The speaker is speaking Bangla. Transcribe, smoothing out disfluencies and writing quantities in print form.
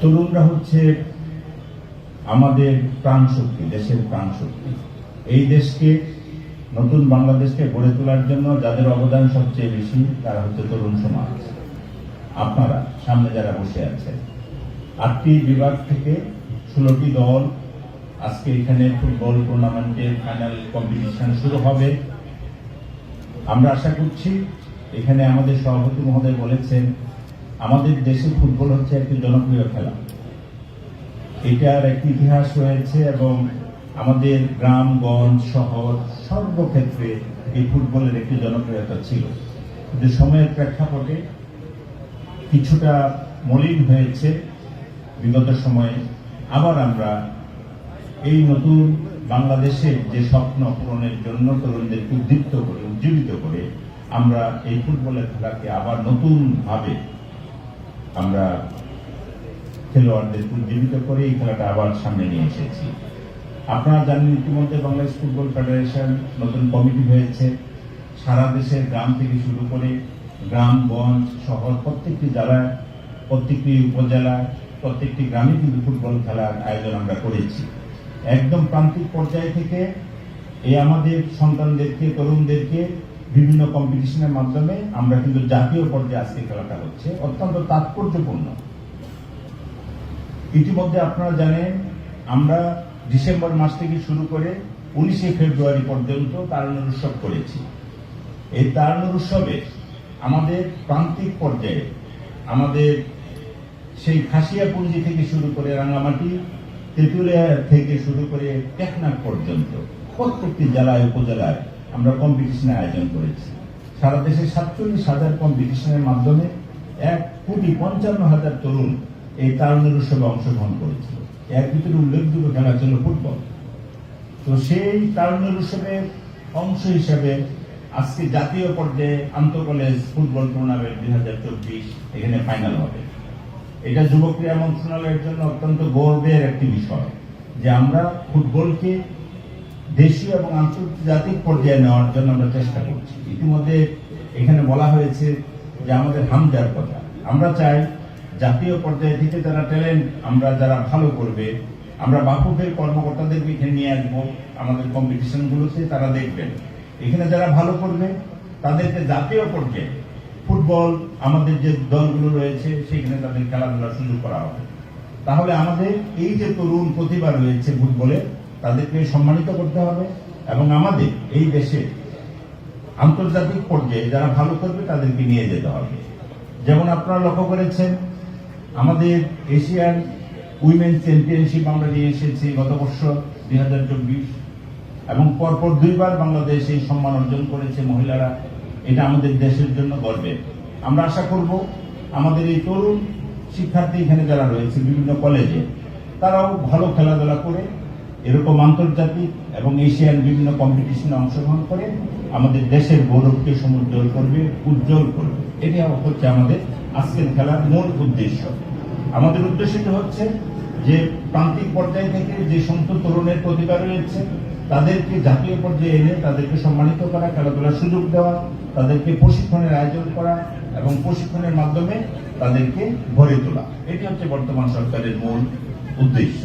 তরুণরা হচ্ছে আমাদের প্রাণ শক্তি, দেশের প্রাণ শক্তি। এই দেশকে, নতুন বাংলাদেশকে গড়ে তোলার জন্য যাদের অবদান সবচেয়ে বেশি তারা হচ্ছে তরুণ সমাজ। আপনারা সামনে যারা বসে আছেন, 8টি বিভাগ থেকে 16টি দল আজকে এখানে ফুটবল টুর্নামেন্টের ফাইনাল কম্পিটিশন শুরু হবে। আমরা আশা করছি, এখানে আমাদের সভাপতি মহোদয় বলেছেন, আমাদের দেশে ফুটবল হচ্ছে একটি জনপ্রিয় খেলা। এটার একটি ইতিহাস রয়েছে এবং আমাদের গ্রামগঞ্জ শহর সর্বক্ষেত্রে এই ফুটবলের একটি জনপ্রিয়তা ছিল। কিন্তু সময়ের প্রেক্ষাপটে কিছুটা মলিন হয়েছে বিগত সময়ে। আবার আমরা এই নতুন বাংলাদেশের যে স্বপ্ন পূরণের জন্য তরুণদেরকে উদ্দীপ্ত করে, উজ্জীবিত করে আমরা এই ফুটবলের খেলাকে আবার নতুনভাবে আমরা খেলোয়াড়দেরকে উজ্জীবিত করে এই খেলাটা আবার সামনে নিয়ে এসেছি। আপনারা জানেন, ইতিমধ্যে বাংলাদেশ ফুটবল ফেডারেশন নতুন কমিটি হয়েছে। সারা দেশের গ্রাম থেকে শুরু করে গ্রামগঞ্জ শহর প্রত্যেকটি জেলায়, প্রত্যেকটি উপজেলায়, প্রত্যেকটি গ্রামে কিন্তু ফুটবল খেলার আয়োজন আমরা করেছি। একদম প্রান্তিক পর্যায় থেকে এই আমাদের সন্তানদেরকে, তরুণদেরকে বিভিন্ন কম্পিটিশনের মাধ্যমে আমরা কিন্তু জাতীয় পর্যায়ে আজকে খেলাটা হচ্ছে, অত্যন্ত তাৎপর্যপূর্ণ। ইতিমধ্যে আপনারা জানেন, আমরা ডিসেম্বর মাস থেকে শুরু করে 19শে ফেব্রুয়ারি পর্যন্ত তারান্নুর উৎসব করেছি। এই তারান্নুর উৎসবে আমাদের প্রান্তিক পর্যায়ে, আমাদের সেই খাসিয়াপুঞ্জি থেকে শুরু করে রাঙ্গামাটি, তেঁতুলিয়া থেকে শুরু করে টেকনাফ পর্যন্ত প্রত্যেকটি জেলায় উপজেলায় আমরা কম্পিটিশনের আয়োজন করেছি। সারা দেশে 47,000 কম্পিটিশনের মাধ্যমে 1,55,000 তরুণ এই তারুণ্যের উৎসবে অংশগ্রহণ করেছিল। এর ভিতরে উল্লেখযোগ্য খেলা ছিল ফুটবল। তো সেই তারুণ্যের উৎসবের অংশ হিসাবে আজকে জাতীয় পর্যায়ে আন্তঃ কলেজ ফুটবল টুর্নামেন্ট 2024 এখানে ফাইনাল হবে। এটা যুব ক্রীড়া মন্ত্রণালয়ের জন্য অত্যন্ত গর্বের একটি বিষয় যে আমরা ফুটবলকে দেশীয় এবং আন্তর্জাতিক পর্যায়ে নেওয়ার জন্য আমরা চেষ্টা করছি। ইতিমধ্যে এখানে বলা হয়েছে যে আমাদের হামজার কথা। আমরা চাই জাতীয় পর্যায়ে থেকে যারা ট্যালেন্ট, আমরা যারা ভালো করবে, আমরা বাফুফের কর্মকর্তাদেরকে এখানে নিয়ে আসবো আমাদের কম্পিটিশনগুলোতে, তারা দেখবেন এখানে যারা ভালো করবে তাদেরকে জাতীয় পর্যায়ে ফুটবল আমাদের যে দলগুলো রয়েছে সেখানে তাদের খেলাধুলার সুযোগ করা হবে। তাহলে আমাদের এই যে তরুণ প্রতিভা রয়েছে ফুটবলে, তাদেরকে সম্মানিত করতে হবে এবং আমাদের এই দেশে আন্তর্জাতিক পর্যায়ে যারা ভালো করবে তাদেরকে নিয়ে যেতে হবে। যেমন আপনারা লক্ষ্য করেছেন, আমাদের এশিয়ান উইমেন চ্যাম্পিয়নশিপ আমরা নিয়ে এসেছি গত বছর 2024 এবং পরপর 2বার বাংলাদেশ এই সম্মান অর্জন করেছে মহিলারা। এটা আমাদের দেশের জন্য গর্বের। আমরা আশা করব আমাদের এই তরুণ শিক্ষার্থী এখানে যারা রয়েছে বিভিন্ন কলেজে, তারাও ভালো খেলাধুলা করে এরকম আন্তর্জাতিক এবং এশিয়ান বিভিন্ন কম্পিটিশনে অংশগ্রহণ করে আমাদের দেশের গৌরবকে সমুজ্জ্বল করবে, উজ্জ্বল করবে। এটি হচ্ছে আমাদের আজকের খেলার মূল উদ্দেশ্য। আমাদের উদ্দেশ্যটি হচ্ছে যে প্রান্তিক পর্যায় থেকে যে সমস্ত তরুণের প্রতিভা রয়েছে তাদেরকে জাতীয় পর্যায়ে এনে তাদেরকে সম্মানিত করা, খেলাধুলার সুযোগ দেওয়া, তাদেরকে প্রশিক্ষণের আয়োজন করা এবং প্রশিক্ষণের মাধ্যমে তাদেরকে গড়ে তোলা। এটি হচ্ছে বর্তমান সরকারের মূল উদ্দেশ্য।